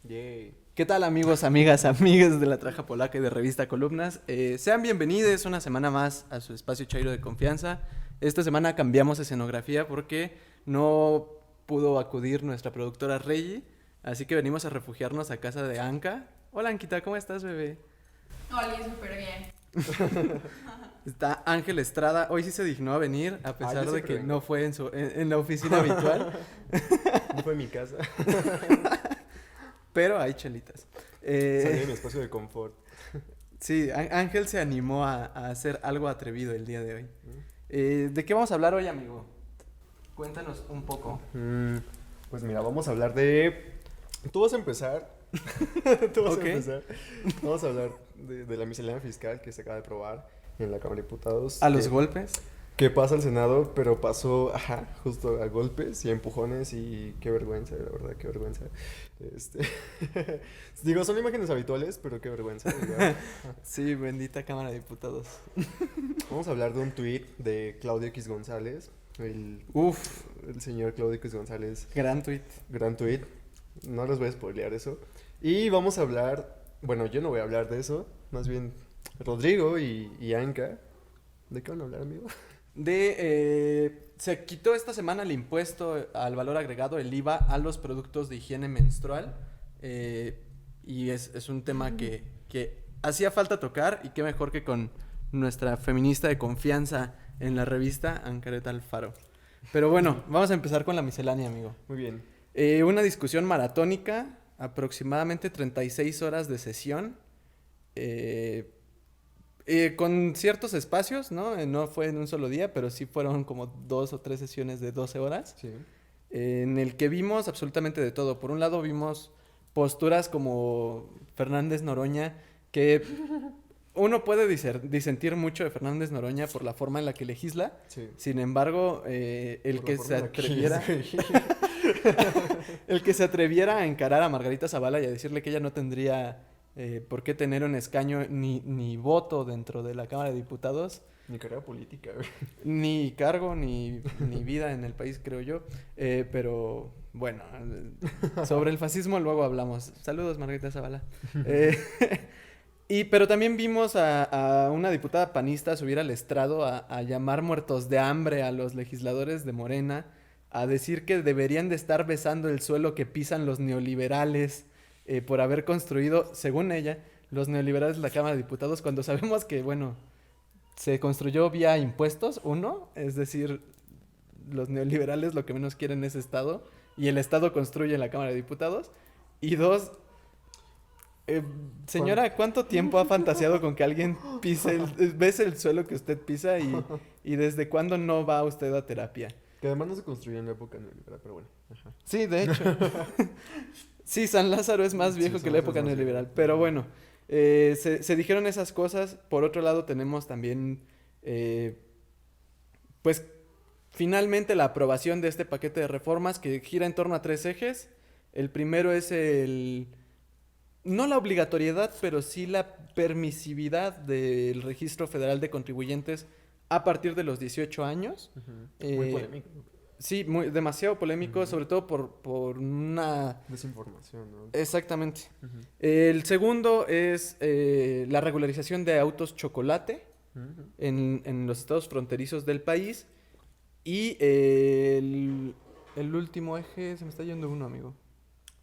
Yay. ¿Qué tal amigos, amigas, amigas de la Traja Polaca y de Revista Columnas? Sean bienvenidos una semana más a su espacio chairo de confianza. Esta semana cambiamos escenografía porque no pudo acudir nuestra productora Reggie, así que venimos a refugiarnos a casa de Anka. Hola Anquita, ¿cómo estás, bebé? Hola, súper bien. Está Ángel Estrada, hoy sí se dignó a venir a pesar yo de siempre que vengo. no fue en la oficina habitual, No fue mi casa. pero hay chelitas. Salí de mi espacio de confort. Sí, Ángel se animó a hacer algo atrevido el día de hoy. ¿De qué vamos a hablar hoy, amigo? Cuéntanos un poco. Pues mira, vamos a hablar de... Tú vas a empezar. Tú vas Ok. a empezar. Vamos a hablar de la miscelánea fiscal que se acaba de aprobar en la Cámara de Diputados. ¿A los que- golpes? Que pasa al Senado, pero pasó, justo a golpes y a empujones y qué vergüenza, la verdad, qué vergüenza. Este, Digo, son imágenes habituales, pero qué vergüenza. ¿Verdad? Sí, bendita Cámara de Diputados. Vamos a hablar de un tuit de Claudio X González, Uf, el señor Claudio X González, gran tuit. gran tuit. No les voy a spoilear eso. Y vamos a hablar, bueno, yo no voy a hablar de eso, más bien Rodrigo y Anka. ¿De qué van a hablar, amigo? Se quitó esta semana el impuesto al valor agregado, el IVA, a los productos de higiene menstrual. Y es un tema que hacía falta tocar, y qué mejor que con nuestra feminista de confianza en la revista, Ancaret Alfaro. Pero bueno, vamos a empezar con la miscelánea, amigo. Muy bien. Una discusión maratónica, aproximadamente 36 horas de sesión, con ciertos espacios, ¿no? No fue en un solo día, pero sí fueron como 2 o 3 sesiones de 12 horas, Sí. en el que vimos absolutamente de todo. Por un lado vimos posturas como Fernández Noroña, que uno puede disentir mucho de Fernández Noroña por la forma en la que legisla. Sí. Sin embargo, el Por que la se forma en la que atreviera... es, El que se atreviera a encarar a Margarita Zavala y a decirle que ella no tendría por qué tener un escaño ni voto dentro de la Cámara de Diputados, Mi carrera política, güey. ni cargo, ni vida en el país, creo yo. Pero bueno, sobre el fascismo luego hablamos. Saludos, Margarita Zavala. Pero también vimos a una diputada panista subir al estrado a llamar muertos de hambre a los legisladores de Morena, a decir que deberían de estar besando el suelo que pisan los neoliberales por haber construido, según ella, los neoliberales de la Cámara de Diputados, cuando sabemos que, bueno, se construyó vía impuestos, uno, es decir, los neoliberales lo que menos quieren es Estado, y el Estado construye la Cámara de Diputados, y dos, señora, ¿cuánto tiempo ha fantaseado con que alguien bese el suelo que usted pisa y desde cuándo no va usted a terapia? Que además no se construyó en la época neoliberal, pero bueno. Ajá. Sí, de hecho. Sí, San Lázaro es más Sí, viejo San que la Lázaro época es más neoliberal. viejo. Pero bueno, se dijeron esas cosas. Por otro lado, tenemos también, pues, finalmente la aprobación de este paquete de reformas que gira en torno a 3 ejes. El primero es no la obligatoriedad, pero sí la permisividad del Registro Federal de Contribuyentes a partir de los 18 años. Muy polémico. Sí, demasiado polémico, Ujú. sobre todo por una... Desinformación, ¿no? Exactamente. Ujú. El segundo es la regularización de autos chocolate Ujú. en los estados fronterizos del país. Y el último eje, se me está yendo uno, amigo.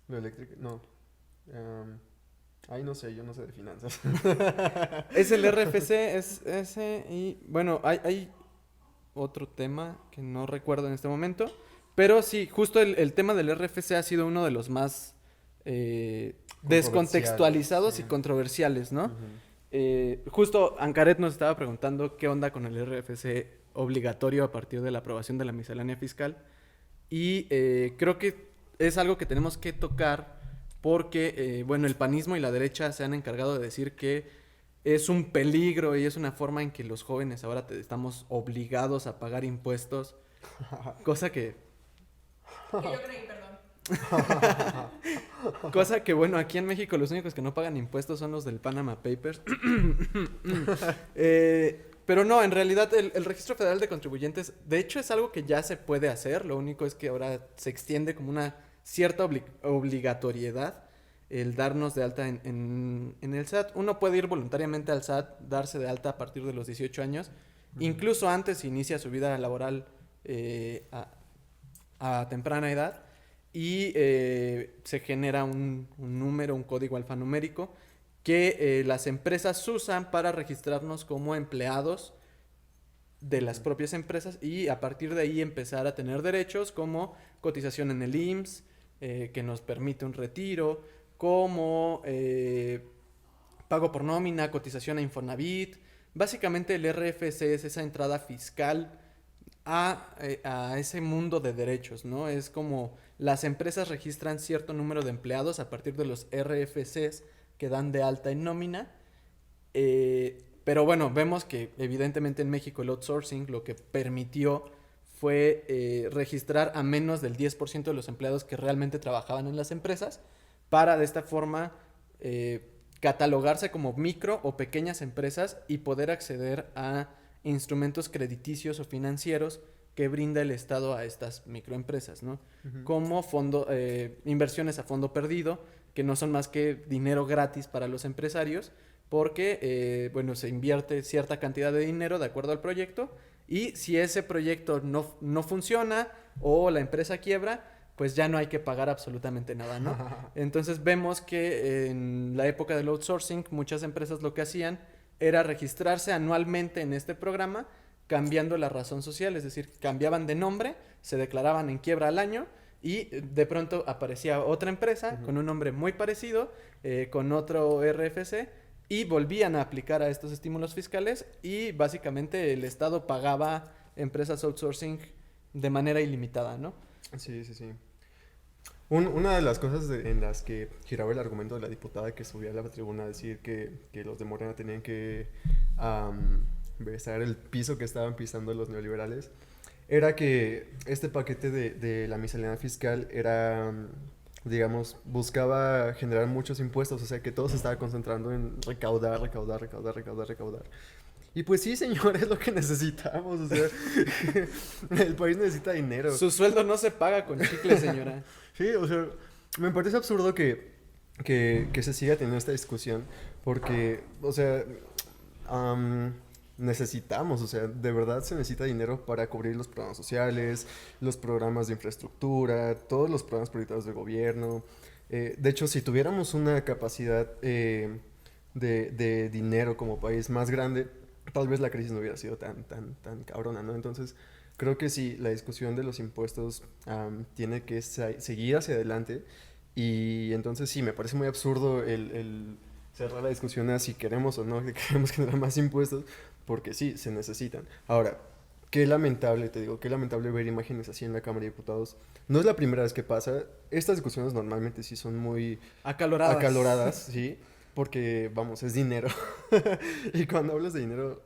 Lo eléctrico, no. Ahí no sé, yo no sé de finanzas. Es el RFC, es ese. Y bueno, hay otro tema que no recuerdo en este momento. Pero sí, justo el tema del RFC ha sido uno de los más descontextualizados y sí. controversiales, ¿no? Ujú. Justo Ancaret nos estaba preguntando qué onda con el RFC obligatorio a partir de la aprobación de la miscelánea fiscal. Y creo que es algo que tenemos que tocar porque, bueno, el panismo y la derecha se han encargado de decir que es un peligro y es una forma en que los jóvenes ahora estamos obligados a pagar impuestos, cosa que, Que yo creí, perdón. bueno, aquí en México los únicos que no pagan impuestos son los del Panama Papers. Pero no, en realidad el Registro Federal de Contribuyentes, de hecho es algo que ya se puede hacer, lo único es que ahora se extiende como una cierta obligatoriedad. el darnos de alta en el SAT. Uno puede ir voluntariamente al SAT, darse de alta a partir de los 18 años, incluso antes si inicia su vida laboral a temprana edad, y se genera un número, un código alfanumérico que las empresas usan para registrarnos como empleados de las propias empresas y a partir de ahí empezar a tener derechos como cotización en el IMSS, que nos permite un retiro, como pago por nómina, cotización a Infonavit. Básicamente el RFC es esa entrada fiscal a ese mundo de derechos, ¿no? Es como las empresas registran cierto número de empleados a partir de los RFCs que dan de alta en nómina. Pero bueno, vemos que evidentemente en México el outsourcing lo que permitió fue registrar a menos del 10% de los empleados que realmente trabajaban en las empresas para de esta forma catalogarse como micro o pequeñas empresas y poder acceder a instrumentos crediticios o financieros que brinda el Estado a estas microempresas, ¿no? Uh-huh. Como inversiones a fondo perdido, que no son más que dinero gratis para los empresarios, porque, se invierte cierta cantidad de dinero de acuerdo al proyecto, y si ese proyecto no funciona o la empresa quiebra, pues ya no hay que pagar absolutamente nada, ¿no? Entonces vemos que en la época del outsourcing, muchas empresas lo que hacían era registrarse anualmente en este programa, cambiando la razón social, es decir, cambiaban de nombre, se declaraban en quiebra al año y de pronto aparecía otra empresa con un nombre muy parecido, con otro RFC, y volvían a aplicar a estos estímulos fiscales y básicamente el Estado pagaba empresas outsourcing de manera ilimitada, ¿no? Sí. Una de las cosas en las que giraba el argumento de la diputada que subía a la tribuna a decir que los de Morena tenían que besar el piso que estaban pisando los neoliberales era que este paquete de la miscelánea fiscal era, digamos, buscaba generar muchos impuestos, o sea que todo se estaba concentrando en recaudar. Y pues sí, señor, es lo que necesitamos, o sea, el país necesita dinero. Su sueldo no se paga con chicle, señora. Sí, o sea, me parece absurdo que se siga teniendo esta discusión, porque, o sea, necesitamos, o sea, de verdad se necesita dinero para cubrir los programas sociales, los programas de infraestructura, todos los programas prioritarios del gobierno. De hecho, si tuviéramos una capacidad de dinero como país más grande, tal vez la crisis no hubiera sido tan cabrona, ¿no? Entonces, creo que sí, la discusión de los impuestos tiene que seguir hacia adelante y entonces sí, me parece muy absurdo el cerrar la discusión a si queremos o no, que queremos generar más impuestos, porque sí, se necesitan. Ahora, qué lamentable, te digo, qué lamentable ver imágenes así en la Cámara de Diputados. No es la primera vez que pasa, estas discusiones normalmente sí son muy acaloradas, sí. Porque, vamos, es dinero. Y cuando hablas de dinero,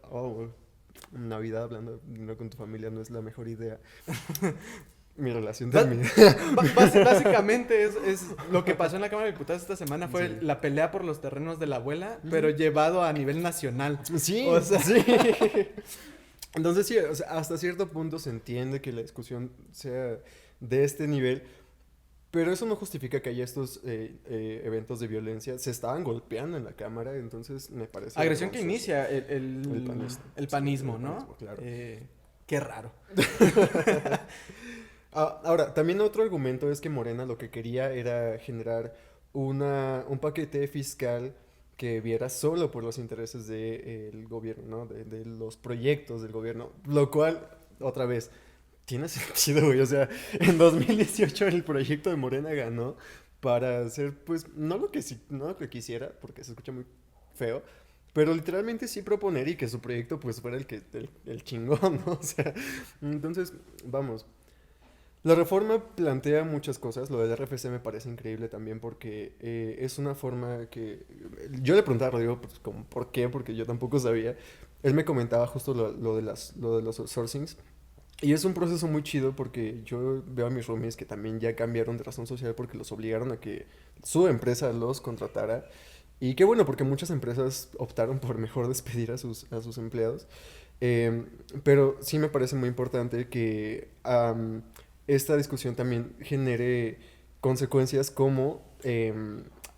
Navidad hablando de dinero con tu familia no es la mejor idea. Mi relación termina. Básicamente es lo que pasó en la Cámara de Diputados esta semana fue la pelea por los terrenos de la abuela, pero llevado a nivel nacional. Sí, o sea, sí. Entonces sí, o sea, hasta cierto punto se entiende que la discusión sea de este nivel. Pero eso no justifica que haya estos eventos de violencia. Se estaban golpeando en la cámara, entonces me parece... Agresión que inicia el panismo, ¿no? Panismo, claro. Qué raro. Ahora, también otro argumento es que Morena lo que quería era generar un paquete fiscal que viera solo por los intereses del gobierno, ¿no? De los proyectos del gobierno, lo cual, otra vez... Tiene sentido, güey, o sea, en 2018 el proyecto de Morena ganó para hacer, pues, no lo que quisiera, porque se escucha muy feo, pero literalmente sí proponer y que su proyecto, pues, fuera el chingón, ¿no? O sea, entonces, vamos, la reforma plantea muchas cosas, lo del RFC me parece increíble también porque es una forma que... Yo le preguntaba a Rodrigo, pues, como, ¿por qué? Porque yo tampoco sabía. Él me comentaba justo lo de los outsourcings. Y es un proceso muy chido porque yo veo a mis roomies que también ya cambiaron de razón social porque los obligaron a que su empresa los contratara. Y qué bueno, porque muchas empresas optaron por mejor despedir a sus empleados. Pero sí me parece muy importante que esta discusión también genere consecuencias como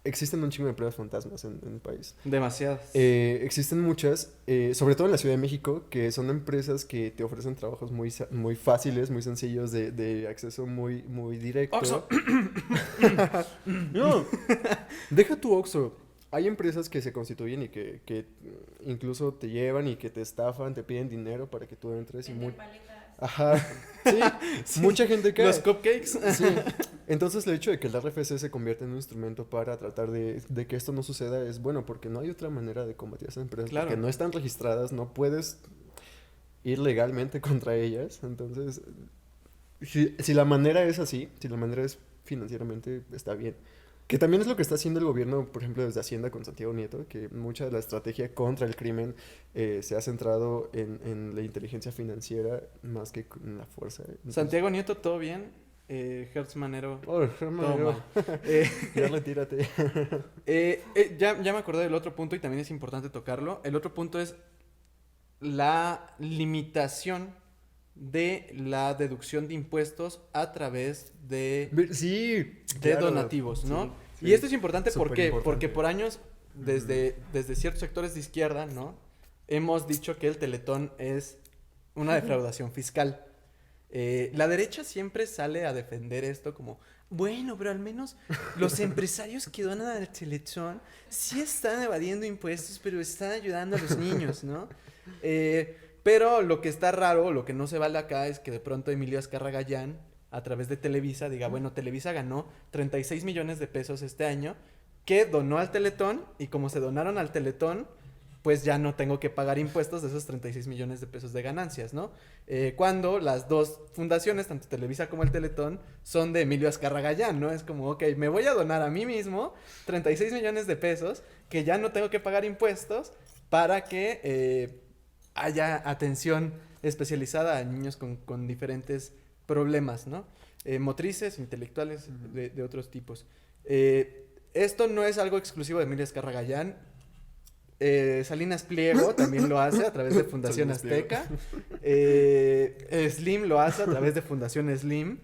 existen un chingo de empresas fantasmas en el país. Demasiadas. Existen muchas, sobre todo en la Ciudad de México, que son empresas que te ofrecen trabajos muy fáciles, muy sencillos, de acceso muy directo. Oxxo. No, deja tu Oxxo. Hay empresas que se constituyen y que incluso te llevan y que te estafan, te piden dinero para que tú entres y Vender muy... paletas. Ajá, sí, Sí. mucha gente cae. Los cupcakes. Sí. Entonces el hecho de que el RFC se convierta en un instrumento para tratar de que esto no suceda es bueno, porque no hay otra manera de combatir a esas empresas, Claro. porque no están registradas, no puedes ir legalmente contra ellas. Entonces, si la manera es así, si la manera es financieramente, está bien. Que también es lo que está haciendo el gobierno, por ejemplo, desde Hacienda con Santiago Nieto, que mucha de la estrategia contra el crimen se ha centrado en la inteligencia financiera más que en la fuerza. Entonces, Santiago Nieto, ¿todo bien? Hertz Manero, oh, hermano, todo mal. Eh, ya retírate. ya me acordé del otro punto y también es importante tocarlo. El otro punto es la limitación de la deducción de impuestos a través de Sí, de claro. donativos, ¿no? Sí, Y sí. esto es importante, ¿por qué? Superimportante. Porque por años, desde ciertos sectores de izquierda, ¿no? Hemos dicho que el Teletón es una defraudación fiscal. La derecha siempre sale a defender esto como, bueno, pero al menos los empresarios que donan al Teletón sí están evadiendo impuestos, pero están ayudando a los niños, ¿no? Pero lo que está raro, lo que no se vale acá es que de pronto Emilio Azcárraga Gallán, a través de Televisa, diga, bueno, Televisa ganó 36 millones de pesos este año, que donó al Teletón, y como se donaron al Teletón, pues ya no tengo que pagar impuestos de esos 36 millones de pesos de ganancias, ¿no? Cuando las dos fundaciones, tanto Televisa como el Teletón, son de Emilio Azcárraga Gallán, ¿no? Es como, ok, me voy a donar a mí mismo 36 millones de pesos, que ya no tengo que pagar impuestos, para que haya atención especializada a niños con diferentes problemas, ¿no? Motrices, intelectuales, de otros tipos. Esto no es algo exclusivo de Emilio Azcárraga Gallán. Salinas Pliego también lo hace a través de Fundación Salinas Pliego. Azteca. Slim lo hace a través de Fundación Slim.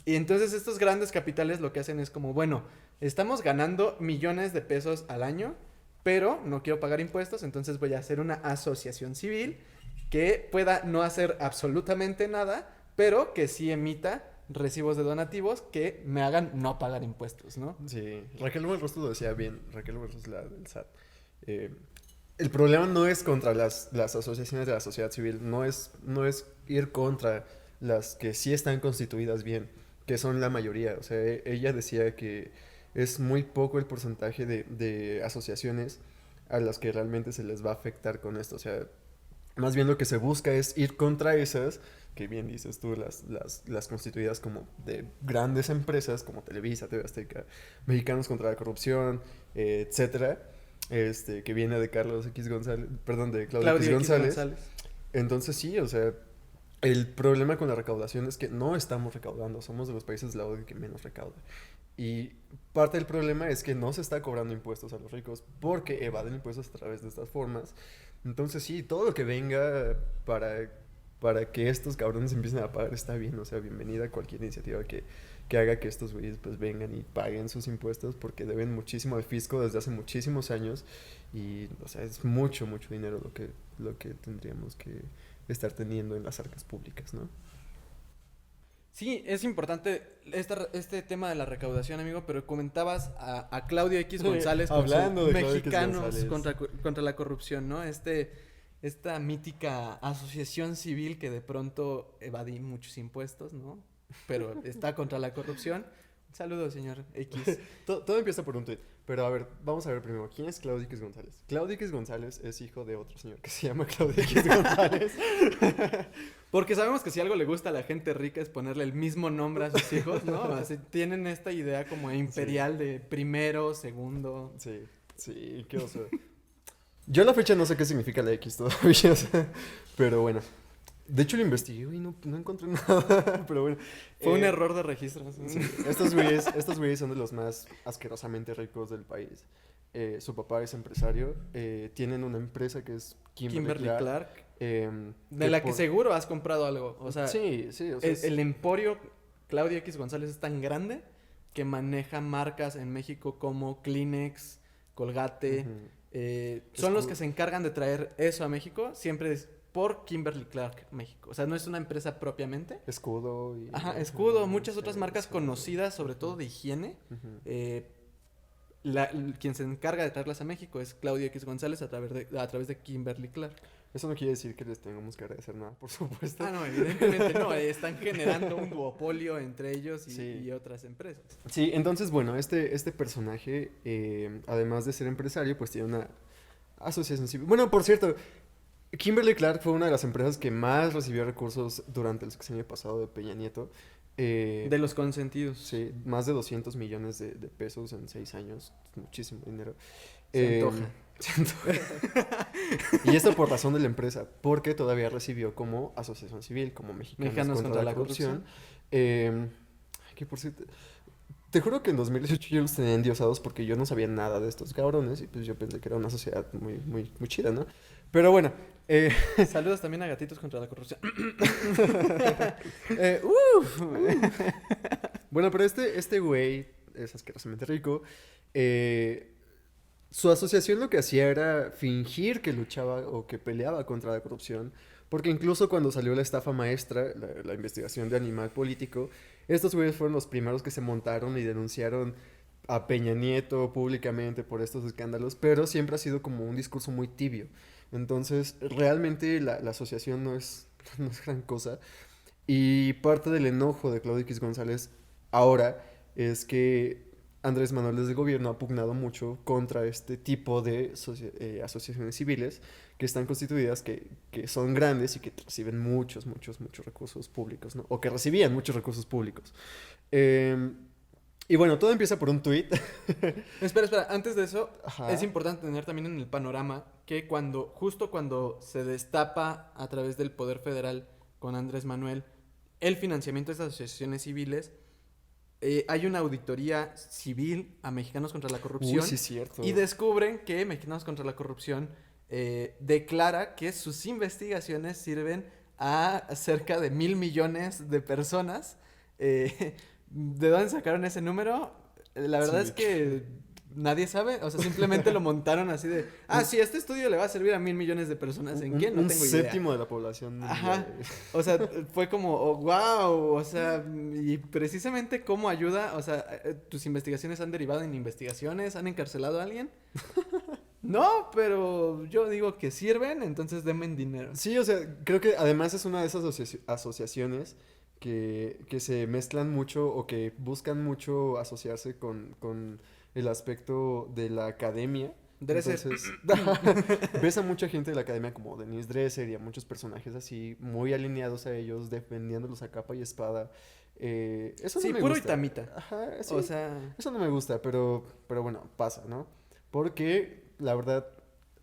Y entonces estos grandes capitales lo que hacen es como, bueno, estamos ganando millones de pesos al año, pero no quiero pagar impuestos, entonces voy a hacer una asociación civil que pueda no hacer absolutamente nada, pero que sí emita recibos de donativos que me hagan no pagar impuestos, ¿no? Sí, Raquel Buenrostro lo decía bien, Raquel Buenrostro es la del SAT. El problema no es contra las asociaciones de la sociedad civil, no es ir contra las que sí están constituidas bien, que son la mayoría. O sea, ella decía que es muy poco el porcentaje de asociaciones a las que realmente se les va a afectar con esto. O sea, más bien lo que se busca es ir contra esas, que bien dices tú, las constituidas como de grandes empresas como Televisa, TV Azteca, Mexicanos contra la Corrupción, etcétera, que viene de Carlos X González, perdón, de Claudio X González. Entonces sí, o sea, el problema con la recaudación es que no estamos recaudando, somos de los países de la OCDE que menos recauda. Y parte del problema es que no se está cobrando impuestos a los ricos porque evaden impuestos a través de estas formas. Entonces sí, todo lo que venga para que estos cabrones empiecen a pagar está bien. O sea, bienvenida cualquier iniciativa que haga que estos güeyes pues vengan y paguen sus impuestos porque deben muchísimo al fisco desde hace muchísimos años. Y, o sea, es mucho dinero lo que tendríamos que estar teniendo en las arcas públicas, ¿no? Sí, es importante este tema de la recaudación, amigo, pero comentabas a Claudio X González con Hablando su de Claudio X Mexicanos González. contra la corrupción, ¿no? Esta mítica asociación civil que de pronto evadí muchos impuestos, ¿no? Pero está contra la corrupción. Saludos, señor X. Todo empieza por un tuit. Pero a ver, vamos a ver primero. ¿Quién es Claudio X González? Claudio X González es hijo de otro señor que se llama Claudio X González. Porque sabemos que si algo le gusta a la gente rica es ponerle el mismo nombre a sus hijos, ¿no? Así, tienen esta idea como imperial de primero, segundo. Sí, qué oso. Yo a la fecha no sé qué significa la X todavía, o sea, pero bueno. De hecho lo investigué y no encontré nada, pero bueno. Fue un error de registro. Sí, estos güeyes son de los más asquerosamente ricos del país. Su papá es empresario, tienen una empresa que es Kimberly Clark. De la que seguro has comprado algo. O sea, sí, o sea, el emporio Claudio X González es tan grande que maneja marcas en México como Kleenex, Colgate. Son los que se encargan de traer eso a México. Siempre es por Kimberly-Clark México. O sea, no es una empresa propiamente. Escudo. Y... Ajá, Escudo. Muchas otras marcas conocidas, sobre todo de higiene. Quien se encarga de traerlas a México es Claudio X González a través de Kimberly-Clark. Eso no quiere decir que les tengamos que agradecer nada, por supuesto. Ah, no, evidentemente no. Están generando un duopolio entre ellos y otras empresas. Sí, entonces, bueno, este personaje, además de ser empresario, pues tiene una asociación civil. Bueno, por cierto, Kimberly-Clark fue una de las empresas que más recibió recursos durante el sexenio pasado de Peña Nieto. De los consentidos. Sí, más de 200 millones de pesos en 6 años. Muchísimo dinero. Se antoja. Y esto por razón de la empresa, porque todavía recibió como asociación civil, como Mexicanos contra la corrupción. Que por cierto, te juro que en 2018 yo los tenía endiosados porque yo no sabía nada de estos cabrones y pues yo pensé que era una sociedad muy, muy, muy chida, ¿no? Pero bueno. Saludos también a Gatitos contra la corrupción. Bueno, pero este güey es asquerosamente rico. Su asociación lo que hacía era fingir que luchaba o que peleaba contra la corrupción, porque incluso cuando salió la estafa maestra, la investigación de Animal Político, estos güeyes fueron los primeros que se montaron y denunciaron a Peña Nieto públicamente por estos escándalos, pero siempre ha sido como un discurso muy tibio. Entonces, realmente la asociación no es gran cosa. Y parte del enojo de Claudio X González ahora es que Andrés Manuel desde el gobierno ha pugnado mucho contra este tipo de asociaciones civiles que están constituidas, que son grandes y que reciben muchos recursos públicos, ¿no? O que recibían muchos recursos públicos. Y bueno, todo empieza por un tuit. Espera, antes de eso, Ajá. es importante tener también en el panorama que justo cuando se destapa a través del Poder Federal con Andrés Manuel el financiamiento de estas asociaciones civiles, hay una auditoría civil a Mexicanos contra la Corrupción. Sí, cierto. Y descubren que Mexicanos contra la Corrupción declara que sus investigaciones sirven a cerca de 1,000 millones de personas. ¿De dónde sacaron ese número? La verdad es que nadie sabe. O sea, simplemente lo montaron así de... sí, este estudio le va a servir a 1,000 millones de personas. ¿En qué? No tengo idea. Un séptimo de la población. Ajá. O sea, fue como, wow. O sea, y precisamente cómo ayuda. O sea, ¿tus investigaciones han derivado en investigaciones? ¿Han encarcelado a alguien? No, pero yo digo que sirven, entonces denme dinero. Sí, o sea, creo que además es una de esas asociaciones que se mezclan mucho o que buscan mucho asociarse con el aspecto de la academia. Dresser. Entonces, ves a mucha gente de la academia como Denise Dresser y a muchos personajes así muy alineados a ellos, defendiéndolos a capa y espada. Eso no me puro gusta. Itamita. Ajá, sí, o sea... eso no me gusta, pero bueno, pasa, ¿no? Porque, la verdad,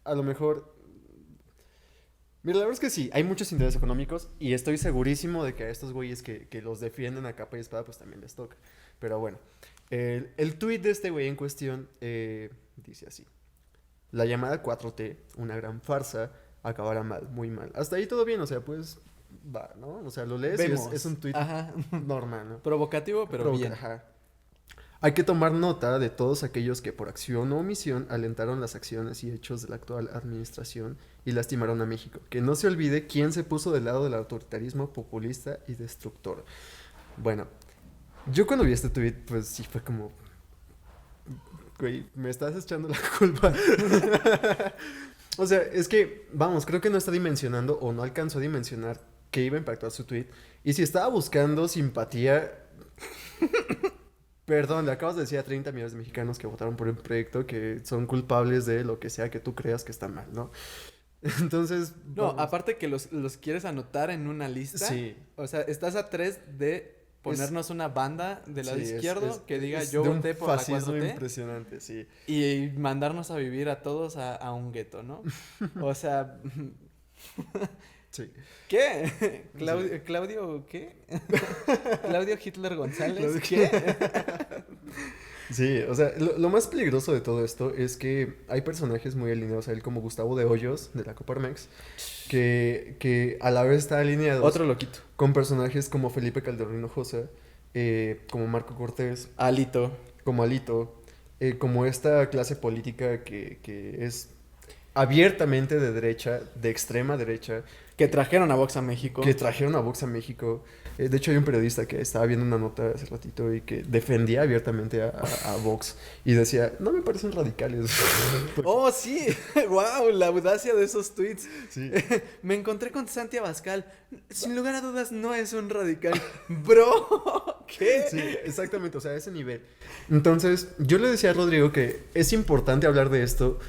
a lo mejor... Mira, la verdad es que sí, hay muchos intereses económicos y estoy segurísimo de que a estos güeyes que los defienden a capa y espada, pues también les toca. Pero bueno, el tuit de este güey en cuestión dice así: la llamada 4T, una gran farsa, acabará mal, muy mal. Hasta ahí todo bien, o sea, pues va, ¿no? O sea, lo lees y es un tuit normal, ¿no? Provocativo, pero bien. Ajá. Hay que tomar nota de todos aquellos que por acción o omisión alentaron las acciones y hechos de la actual administración y lastimaron a México. Que no se olvide quién se puso del lado del autoritarismo populista y destructor. Bueno, yo cuando vi este tweet, pues sí fue como... Güey, me estás echando la culpa. O sea, es que, vamos, creo que no está dimensionando o no alcanzó a dimensionar que iba a impactar su tweet. Y si estaba buscando simpatía... Perdón, le acabas de decir a 30 millones de mexicanos que votaron por un proyecto que son culpables de lo que sea que tú creas que está mal, ¿no? Entonces... No, aparte que los quieres anotar en una lista. Sí. O sea, estás a 3 de ponernos una banda del lado izquierdo que diga yo voté por la 4T. Impresionante, sí. Y mandarnos a vivir a todos a un gueto, ¿no? O sea... Sí. ¿Qué? ¿Claudio qué? ¿Claudio Hitler González? ¿Qué? Sí, o sea, lo más peligroso de todo esto es que hay personajes muy alineados a él, como Gustavo de Hoyos, de la Coparmex, que a la vez está alineado... Otro loquito. Con personajes como Felipe Calderón Hinojosa, como Marco Cortés, Alito. como Alito, como esta clase política que es abiertamente de derecha, de extrema derecha, Que trajeron a Vox a México. que trajeron a Vox a México. De hecho, hay un periodista que estaba viendo una nota hace ratito y que defendía abiertamente a Vox y decía, no me parecen radicales. Oh, sí. Wow, la audacia de esos tweets. Sí. Me encontré con Santi Abascal. Sin lugar a dudas, no es un radical. Bro, ¿qué? Sí, exactamente, o sea, a ese nivel. Entonces, yo le decía a Rodrigo que es importante hablar de esto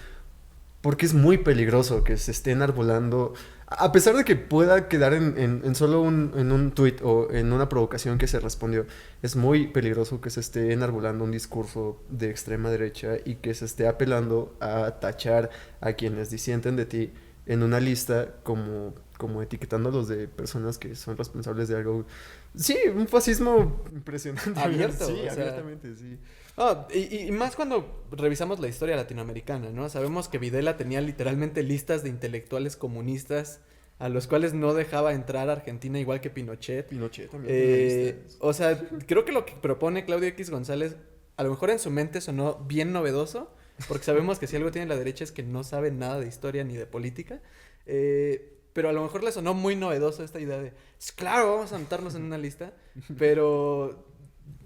porque es muy peligroso que se esté enarbolando, a pesar de que pueda quedar en solo en un tuit o en una provocación que se respondió, es muy peligroso que se esté enarbolando un discurso de extrema derecha y que se esté apelando a tachar a quienes disienten de ti en una lista como etiquetándolos de personas que son responsables de algo. Sí, un fascismo impresionante. Abierto, Sí, o sea, abiertamente, sí. Ah, y más cuando revisamos la historia latinoamericana, ¿no? Sabemos que Videla tenía literalmente listas de intelectuales comunistas a los cuales no dejaba entrar a Argentina, igual que Pinochet. Pinochet también tiene listas. O sea, creo que lo que propone Claudio X González, a lo mejor en su mente sonó bien novedoso, porque sabemos que si algo tiene la derecha es que no sabe nada de historia ni de política. Pero a lo mejor le sonó muy novedoso esta idea de, claro, vamos a anotarnos en una lista, pero...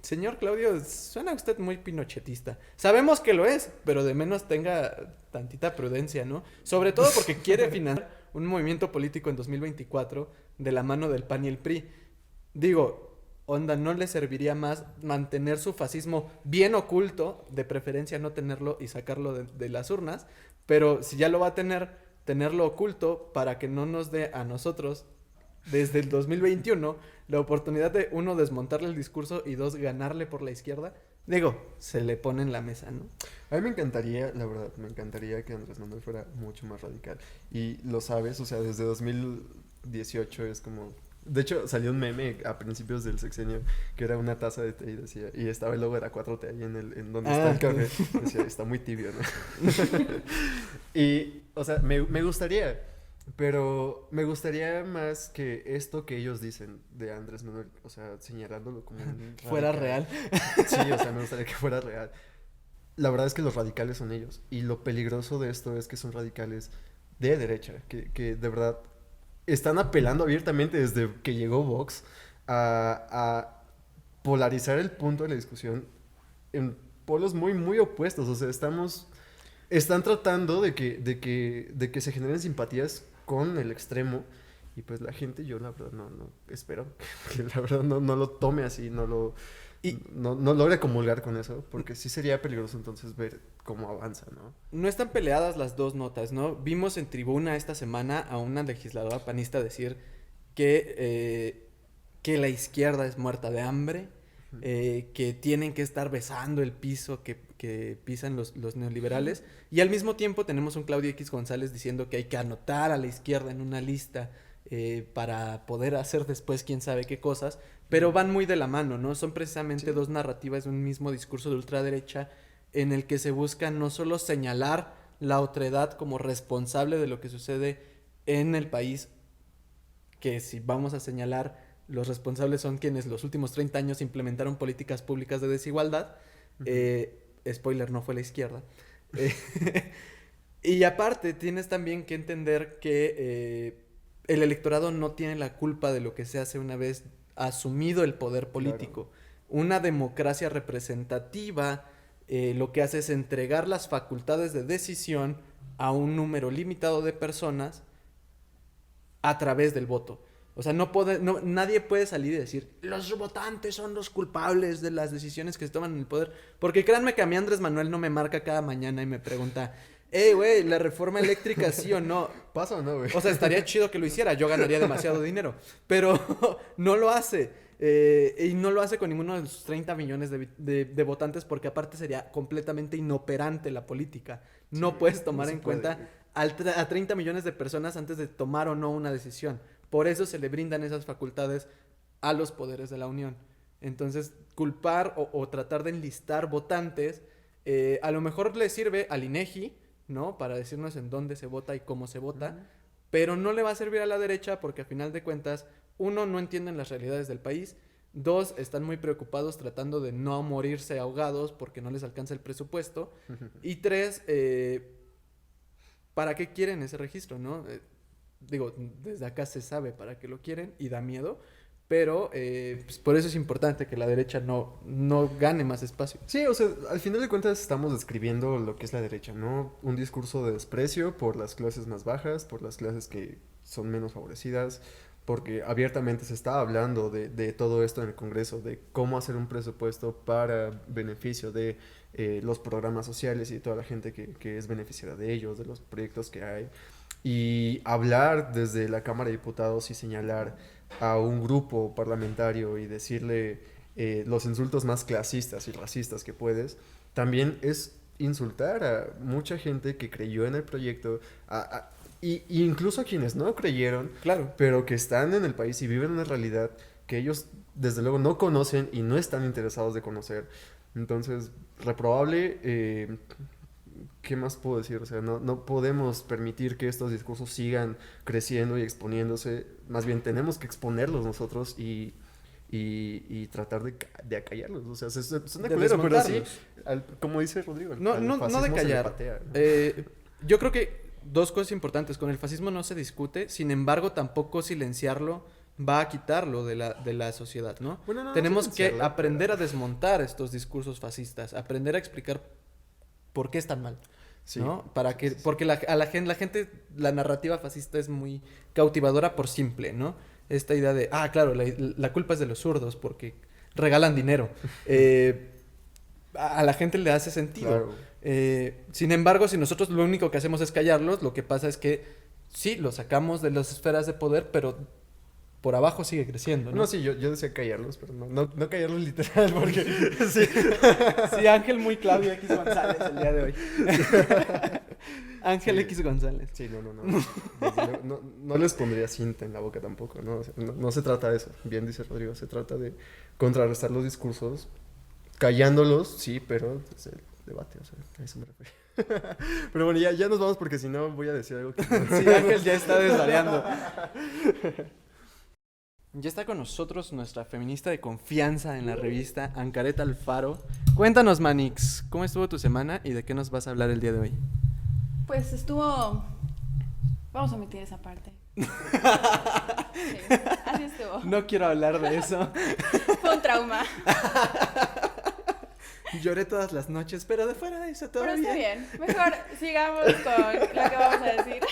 Señor Claudio, suena usted muy pinochetista. Sabemos que lo es, pero de menos tenga tantita prudencia, ¿no? Sobre todo porque quiere financiar un movimiento político en 2024 de la mano del PAN y el PRI. Digo, onda, ¿no le serviría más mantener su fascismo bien oculto, de preferencia no tenerlo y sacarlo de las urnas? Pero si ya lo va a tenerlo oculto para que no nos dé a nosotros, desde el 2021, la oportunidad de, uno, desmontarle el discurso y dos, ganarle por la izquierda, digo, se le pone en la mesa, ¿no? A mí me encantaría, la verdad, me encantaría que Andrés Manuel fuera mucho más radical. Y lo sabes, o sea, desde 2018 es como... De hecho, salió un meme a principios del sexenio que era una taza de té y decía... Y estaba el logo de la 4T ahí en donde está el café. Decía, está muy tibio, ¿no? Y, o sea, me gustaría... Pero me gustaría más que esto que ellos dicen de Andrés Manuel, o sea, señalándolo como un Fuera radical. real. Sí, o sea, me gustaría que fuera real. La verdad es que los radicales son ellos. Y lo peligroso de esto es que son radicales de derecha, que de verdad están apelando abiertamente desde que llegó Vox a polarizar el punto de la discusión en polos muy, muy opuestos. O sea, están tratando de que se generen simpatías con el extremo. Y pues la gente, yo la verdad no espero que la verdad no lo tome así, no logre comulgar con eso, porque sí sería peligroso entonces ver cómo avanza, ¿no? No están peleadas las dos notas, ¿no? Vimos en tribuna esta semana a una legisladora panista decir que la izquierda es muerta de hambre, que tienen que estar besando el piso que pisan los neoliberales, y al mismo tiempo tenemos un Claudio X González diciendo que hay que anotar a la izquierda en una lista para poder hacer después quién sabe qué cosas, pero van muy de la mano, ¿no? Son precisamente dos narrativas de un mismo discurso de ultraderecha en el que se busca no solo señalar la otredad como responsable de lo que sucede en el país, que si vamos a señalar, los responsables son quienes los últimos 30 años implementaron políticas públicas de desigualdad. Spoiler, no fue la izquierda. Y aparte, tienes también que entender que el electorado no tiene la culpa de lo que se hace una vez asumido el poder político. Claro. Una democracia representativa lo que hace es entregar las facultades de decisión a un número limitado de personas a través del voto. O sea, nadie puede salir y decir, los votantes son los culpables de las decisiones que se toman en el poder. Porque créanme que a mí Andrés Manuel no me marca cada mañana y me pregunta, güey, ¿la reforma eléctrica sí o no? ¿Pasa o no, güey? O sea, estaría chido que lo hiciera, yo ganaría demasiado dinero. Pero no lo hace. Y no lo hace con ninguno de sus 30 millones de votantes, porque aparte sería completamente inoperante la política. No puedes tomar en cuenta a 30 millones de personas antes de tomar o no una decisión. Por eso se le brindan esas facultades a los poderes de la Unión. Entonces, culpar o tratar de enlistar votantes, a lo mejor le sirve al INEGI, ¿no? Para decirnos en dónde se vota y cómo se vota, pero no le va a servir a la derecha porque a final de cuentas, uno, no entienden las realidades del país, 2, están muy preocupados tratando de no morirse ahogados porque no les alcanza el presupuesto. Y 3, ¿para qué quieren ese registro, no? Digo, desde acá se sabe para qué lo quieren y da miedo, pero pues por eso es importante que la derecha no gane más espacio. Sí, o sea, al final de cuentas estamos describiendo lo que es la derecha, ¿no? Un discurso de desprecio por las clases más bajas, por las clases que son menos favorecidas, porque abiertamente se está hablando de todo esto en el Congreso, de cómo hacer un presupuesto para beneficio de los programas sociales y de toda la gente que es beneficiada de ellos, de los proyectos que hay. Y hablar desde la Cámara de Diputados y señalar a un grupo parlamentario y decirle los insultos más clasistas y racistas que puedes, también es insultar a mucha gente que creyó en el proyecto, y incluso a quienes no creyeron, Claro. pero que están en el país y viven una realidad que ellos desde luego no conocen y no están interesados de conocer. Entonces, reprobable. ¿Qué más puedo decir? O sea, no podemos permitir que estos discursos sigan creciendo y exponiéndose. Más bien tenemos que exponerlos nosotros y tratar de acallarlos. O sea, suena De culero, pero sí, desmontarlos. como dice Rodrigo, No, al no fascismo de se le callar. patea, ¿no? Yo creo que 2 cosas importantes. Con el fascismo no se discute, sin embargo, tampoco silenciarlo va a quitarlo de la sociedad, ¿no? Bueno, no Tenemos que silenciarlo, aprender a desmontar estos discursos fascistas, aprender a explicar por qué están mal. sí, ¿no? Para que, sí, sí. porque la gente, la narrativa fascista es muy cautivadora por simple, ¿no? Esta idea de, claro, la culpa es de los zurdos porque regalan dinero. A la gente le hace sentido. Claro. Sin embargo, si nosotros lo único que hacemos es callarlos, lo que pasa es que sí, lo sacamos de las esferas de poder, pero por abajo sigue creciendo, ¿no? No, sí, yo decía callarlos, pero no callarlos literal, porque sí. Sí, Ángel muy Claudio X González el día de hoy. Ángel Sí. X González. Sí, no. Desde luego, no les pondría cinta en la boca tampoco, ¿no? O sea, no se trata de eso. Bien dice Rodrigo, se trata de contrarrestar los discursos, callándolos, sí, pero es el debate, o sea, a eso me refiero. Pero bueno, ya nos vamos porque si no voy a decir algo que... Sí, Ángel ya está desvariando. Ya está con nosotros nuestra feminista de confianza en la revista, Ancaret Alfaro. Cuéntanos, Manix, ¿cómo estuvo tu semana y de qué nos vas a hablar el día de hoy? Pues estuvo. Vamos a omitir esa parte. Sí, así estuvo. No quiero hablar de eso. Fue un trauma. Lloré todas las noches, pero de fuera de eso todo Pero está bien. bien. Mejor sigamos con lo que vamos a decir.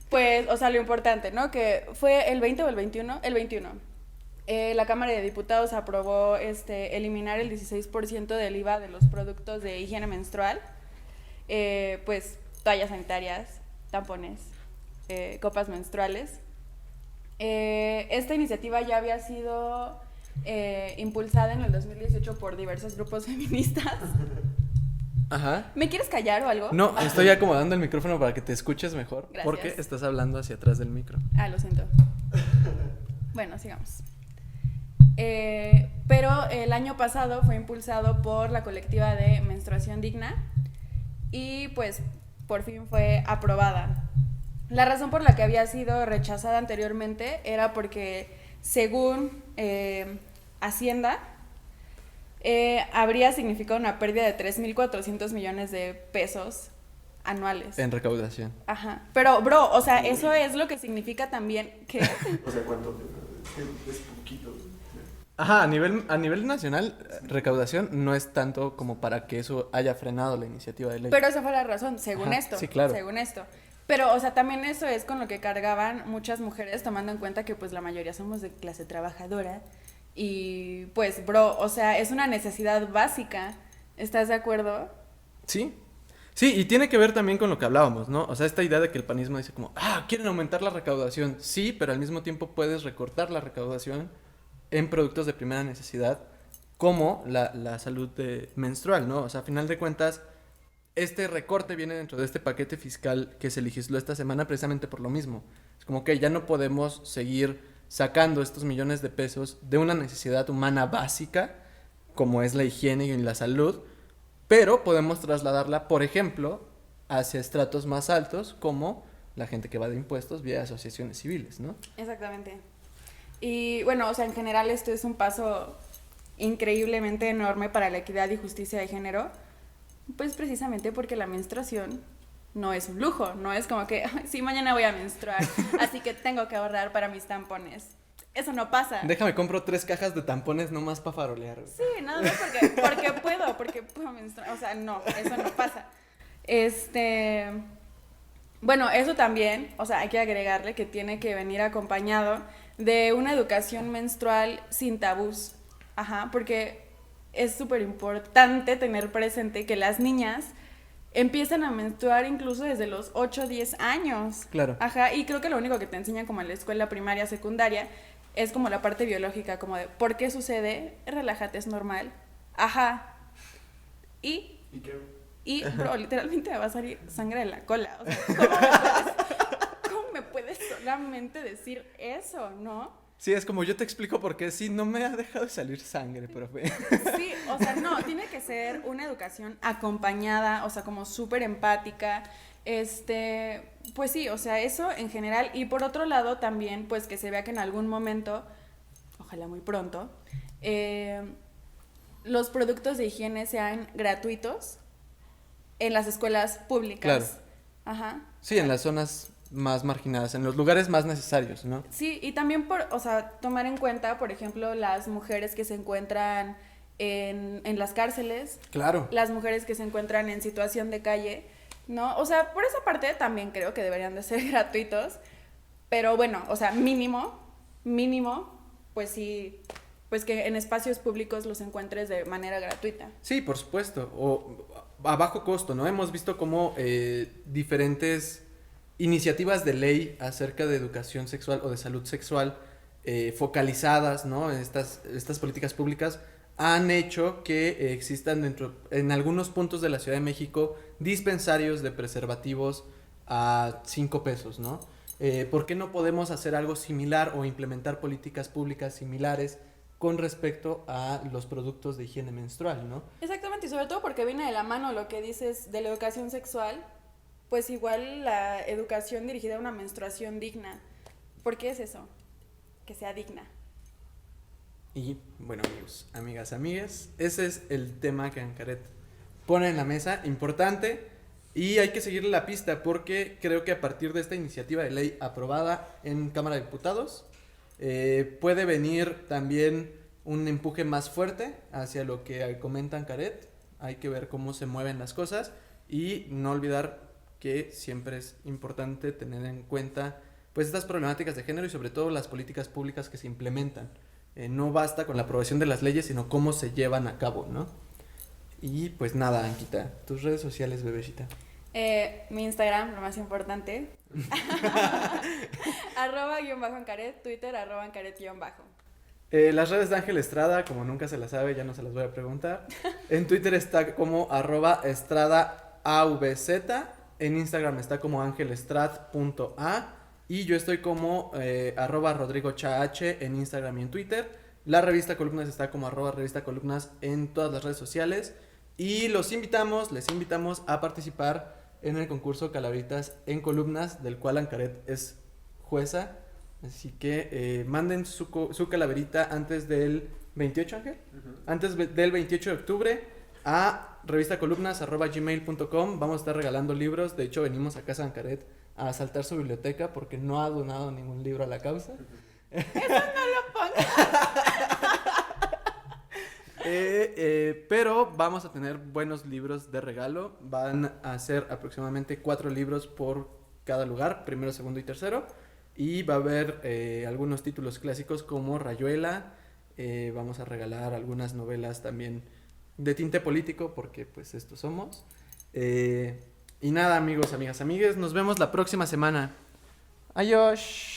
Pues, o sea, lo importante, ¿no? Que fue el 20 o el 21. El 21. La Cámara de Diputados aprobó eliminar el 16% del IVA de los productos de higiene menstrual. Pues, toallas sanitarias, tampones, copas menstruales. Esta iniciativa ya había sido impulsada en el 2018 por diversos grupos feministas. Ajá. ¿Me quieres callar o algo? No, estoy acomodando el micrófono para que te escuches mejor. Gracias. Porque estás hablando hacia atrás del micro. Lo siento. Bueno, sigamos. Pero el año pasado fue impulsado por la colectiva de Menstruación Digna y pues por fin fue aprobada. La razón por la que había sido rechazada anteriormente era porque, según Hacienda, habría significado una pérdida de 3.400 millones de pesos anuales. En recaudación. Ajá. Pero, bro, o sea, eso es lo que significa también que... O sea, ¿cuánto? Es poquito. Ajá, a nivel nacional, recaudación no es tanto como para que eso haya frenado la iniciativa de ley. Pero esa fue la razón, según Ajá, esto. sí, claro. Según esto. Pero, o sea, también eso es con lo que cargaban muchas mujeres, tomando en cuenta que, pues, la mayoría somos de clase trabajadora. Y, pues, bro, o sea, es una necesidad básica. ¿Estás de acuerdo? Sí. Sí, y tiene que ver también con lo que hablábamos, ¿no? O sea, esta idea de que el panismo dice como, quieren aumentar la recaudación. Sí, pero al mismo tiempo puedes recortar la recaudación en productos de primera necesidad, como la salud menstrual, ¿no? O sea, a final de cuentas, este recorte viene dentro de este paquete fiscal que se legisló esta semana precisamente por lo mismo. Es como que ya no podemos seguir sacando estos millones de pesos de una necesidad humana básica, como es la higiene y la salud, pero podemos trasladarla, por ejemplo, hacia estratos más altos, como la gente que va de impuestos vía asociaciones civiles, ¿no? Exactamente. Y bueno, o sea, en general esto es un paso increíblemente enorme para la equidad y justicia de género, pues precisamente porque la menstruación no es un lujo, no es como que, "Ay, sí, mañana voy a menstruar, así que tengo que ahorrar para mis tampones". Eso no pasa. Déjame compro 3 cajas de tampones nomás para farolear. Sí, nada más porque puedo menstruar, o sea, no, eso no pasa. Bueno, eso también, o sea, hay que agregarle que tiene que venir acompañado de una educación menstrual sin tabús. Ajá, porque es súper importante tener presente que las niñas empiezan a menstruar incluso desde los 8 o 10 años. Claro. Ajá, y creo que lo único que te enseñan como en la escuela primaria, secundaria, es como la parte biológica, como de ¿por qué sucede? Relájate, es normal. Ajá. Y bro, literalmente me va a salir sangre de la cola. O sea, ¿cómo me puedes solamente decir eso, no? Sí, es como yo te explico por qué sí, no me ha dejado de salir sangre, profe. Sí, o sea, no, tiene que ser una educación acompañada, o sea, como súper empática, pues sí, o sea, eso en general, y por otro lado también, pues que se vea que en algún momento, ojalá muy pronto, los productos de higiene sean gratuitos en las escuelas públicas. Claro. Ajá. Sí, en las zonas más marginadas, en los lugares más necesarios, ¿no? Sí, y también o sea, tomar en cuenta, por ejemplo, las mujeres que se encuentran en las cárceles, Claro. las mujeres que se encuentran en situación de calle, ¿no? O sea, por esa parte también creo que deberían de ser gratuitos, pero bueno, o sea, mínimo, pues sí, pues que en espacios públicos los encuentres de manera gratuita. Sí, por supuesto, o a bajo costo, ¿no? Hemos visto cómo diferentes iniciativas de ley acerca de educación sexual o de salud sexual focalizadas, ¿no? En estas políticas públicas han hecho que existan en algunos puntos de la Ciudad de México dispensarios de preservativos a 5 pesos, ¿no? ¿Por qué no podemos hacer algo similar o implementar políticas públicas similares con respecto a los productos de higiene menstrual, ¿no? Exactamente, y sobre todo porque viene de la mano lo que dices de la educación sexual, pues igual la educación dirigida a una menstruación digna. ¿Por qué es eso? Que sea digna. Y bueno, amigos, amigas, amigues, ese es el tema que Ancaret pone en la mesa, importante, y hay que seguirle la pista porque creo que a partir de esta iniciativa de ley aprobada en Cámara de Diputados, puede venir también un empuje más fuerte hacia lo que comenta Ancaret. Hay que ver cómo se mueven las cosas y no olvidar que siempre es importante tener en cuenta pues estas problemáticas de género y sobre todo las políticas públicas que se implementan. No basta con la aprobación de las leyes, sino cómo se llevan a cabo, ¿no? Y pues nada, Anquita, tus redes sociales, bebecita. Mi Instagram, lo más importante. @_Ancaret, Twitter @Ancaret_. Las redes de Ángel Estrada, como nunca se las sabe, ya no se las voy a preguntar. En Twitter está como @EstradaAVZ. En Instagram está como angelestrad.a. Y yo estoy como @RodrigoChah en Instagram y en Twitter. La revista Columnas está como @revista Columnas en todas las redes sociales. Y les invitamos a participar en el concurso Calaveritas en Columnas, del cual Ancaret es jueza. Así que manden su calaverita antes del 28, Ángel. Antes del 28 de octubre a revistacolumnas@gmail.com. Vamos a estar regalando libros. De hecho, venimos a casa de Ancaret a asaltar su biblioteca porque no ha donado ningún libro a la causa. Eso no lo pongas. Pero vamos a tener buenos libros de regalo. Van a ser aproximadamente 4 libros por cada lugar, primero, segundo y tercero. Y va a haber algunos títulos clásicos como Rayuela. Vamos a regalar algunas novelas también de tinte político porque pues estos somos. Y nada, amigos, amigas, amigues, nos vemos la próxima semana. Adiós.